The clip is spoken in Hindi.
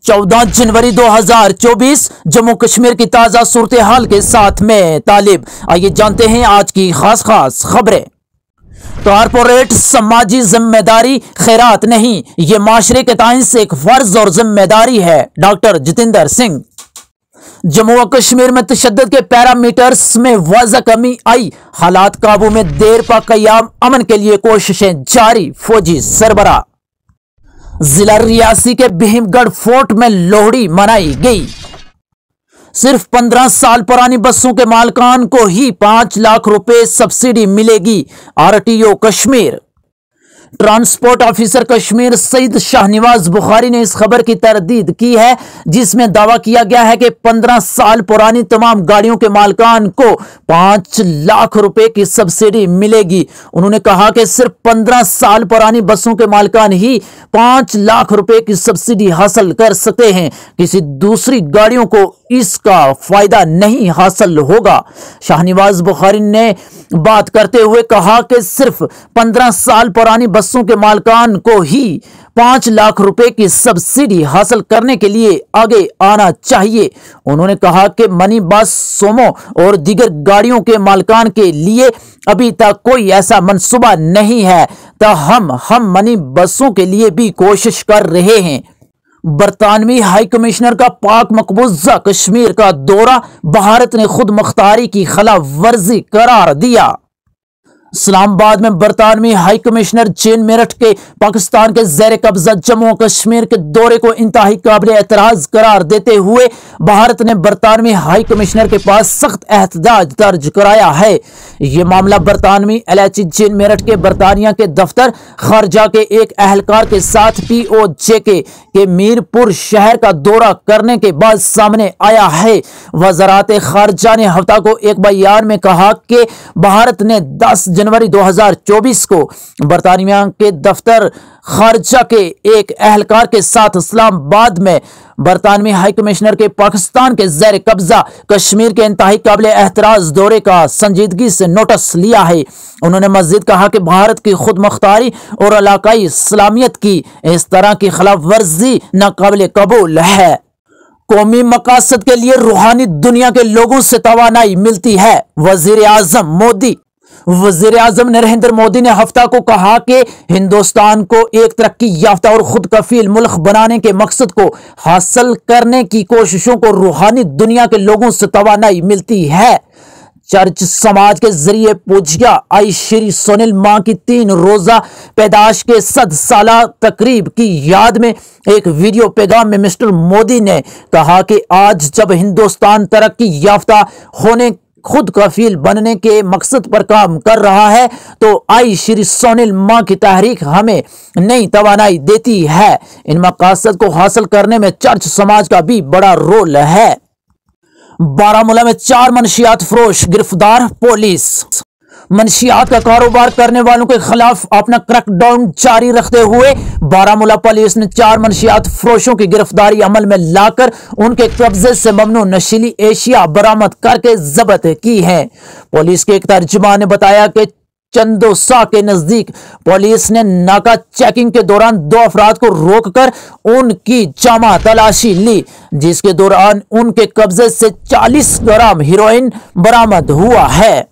14 जनवरी 2024 जम्मू कश्मीर की ताज़ा सूरत-ए-हाल के साथ में तालिब। आइए जानते हैं आज की खास खबरें। कॉर्पोरेट समाजी जिम्मेदारी खैरात नहीं, ये माशरे के ताइंस एक फर्ज और जिम्मेदारी है। डॉक्टर जितेंद्र सिंह। जम्मू व कश्मीर में तशद्दुद के पैरामीटर्स में वाज़ह कमी आई, हालात काबू में देर पा क़याम, अमन के लिए कोशिशें जारी। फौजी सरबराह। जिला रियासी के भीमगढ़ फोर्ट में लोहड़ी मनाई गई। सिर्फ 15 साल पुरानी बसों के मालिकान को ही 5 लाख रुपए सब्सिडी मिलेगी। RTO Kashmir. Transport officer Kashmir Syed Shahnawaz Bukhari ने इस खबर की तरदीद की है जिसमें दावा किया गया है कि 15 साल पुरानी तमाम गाड़ियों के मालिकान को 5 लाख रुपए की सब्सिडी मिलेगी। उन्होंने कहा कि सिर्फ 15 साल पुरानी बसों के मालिकान ही 5 लाख रुपए की सब्सिडी हासिल कर सकते हैं, किसी दूसरी गाड़ियों को इसका फायदा नहीं हासिल होगा। शाहनवाज बुखारी ने बात करते हुए कहा कि सिर्फ 15 साल पुरानी बसों के मालिकान को ही 5 लाख रुपए की सब्सिडी हासिल करने के लिए आगे आना चाहिए। उन्होंने कहा कि मनी बस, सोमो और दीगर गाड़ियों के मालिकान के लिए अभी तक कोई ऐसा मंसूबा नहीं है, ताहम हम मनी बसों के लिए भी कोशिश कर रहे हैं। बरतानवी हाई कमिश्नर का पाक मकबूजा कश्मीर का दौरा भारत ने खुद मुख्तारी की खिलाफ वर्जी करार दिया। इस्लामाबाद में बरतानवी हाई कमिश्नर जेन मेरठ के पाकिस्तान के ज़ेर कब्जा जम्मू कश्मीर के दौरे को इंतहाई काबिल एतराज करार देते हुए भारत ने बरतानवी हाई कमिश्नर के पास सख्त एहतजाज दर्ज कराया है। ये मामला बरतानवी एलएची जेन मेरठ के बरतानिया के दफ्तर खारजा के एक अहलकार के साथ POJK के मीरपुर शहर का दौरा करने के बाद सामने आया है। वज़ारत खारजा ने हफ्ता को एक बयान में कहा कि भारत ने 10 जनवरी 2024 को बरतानिया के दफ्तर खारजा के एक अहलकार के साथ इस्लामाबाद में बरतानवी हाई कमिश्नर के पाकिस्तान के ज़ेर कब्जा कश्मीर के इंतहाई काबिल एहतराज दौरे का संजीदगी से नोटिस लिया है। उन्होंने मज़ीद कहा कि भारत की खुद मुख्तारी और इलाकाई इस्लामियत की इस तरह की खिलाफ वर्जी नाकाबिल कबूल है। कौमी मकासद के लिए रूहानी दुनिया के लोगों से तवानाई मिलती है। वजीर आजम मोदी। वज़ीर आज़म नरेंद्र मोदी ने हफ्ता को कहा कि हिंदुस्तान को एक तरक्की याफ्ता और खुद कफील मुल्क बनाने के मकसद को हासिल करने की कोशिशों को रूहानी दुनिया के लोगों से तवानाई मिलती है। चर्च समाज के जरिए पूज्या आई श्री सोनिल मां की 3 रोजा पैदाश के 100 साला तकरीब की याद में एक वीडियो पैगाम में मिस्टर मोदी ने कहा कि आज जब हिंदुस्तान तरक्की याफ्ता होने, खुद कफील बनने के मकसद पर काम कर रहा है, तो आई श्री सोनिल मां की तहरीक हमें नई तवानाई देती है। इन मकासद को हासिल करने में चर्च समाज का भी बड़ा रोल है। बारामूला में 4 मनशियात फरोश गिरफ्तार। पुलिस। मनशियात का कारोबार करने वालों के खिलाफ अपना क्रैकडाउन जारी रखते हुए बारामूला पुलिस ने 4 मनशियात फरोशों की गिरफ्तारी अमल में लाकर उनके कब्जे से ममनू नशीली एशिया बरामद करके जब्त की है। पुलिस के एक तर्जुमान ने बताया कि चंदोसा के नजदीक पुलिस ने नाका चेकिंग के दौरान 2 अफराद को रोककर उनकी जामा तलाशी ली, जिसके दौरान उनके कब्जे से 40 ग्राम हेरोइन बरामद हुआ है।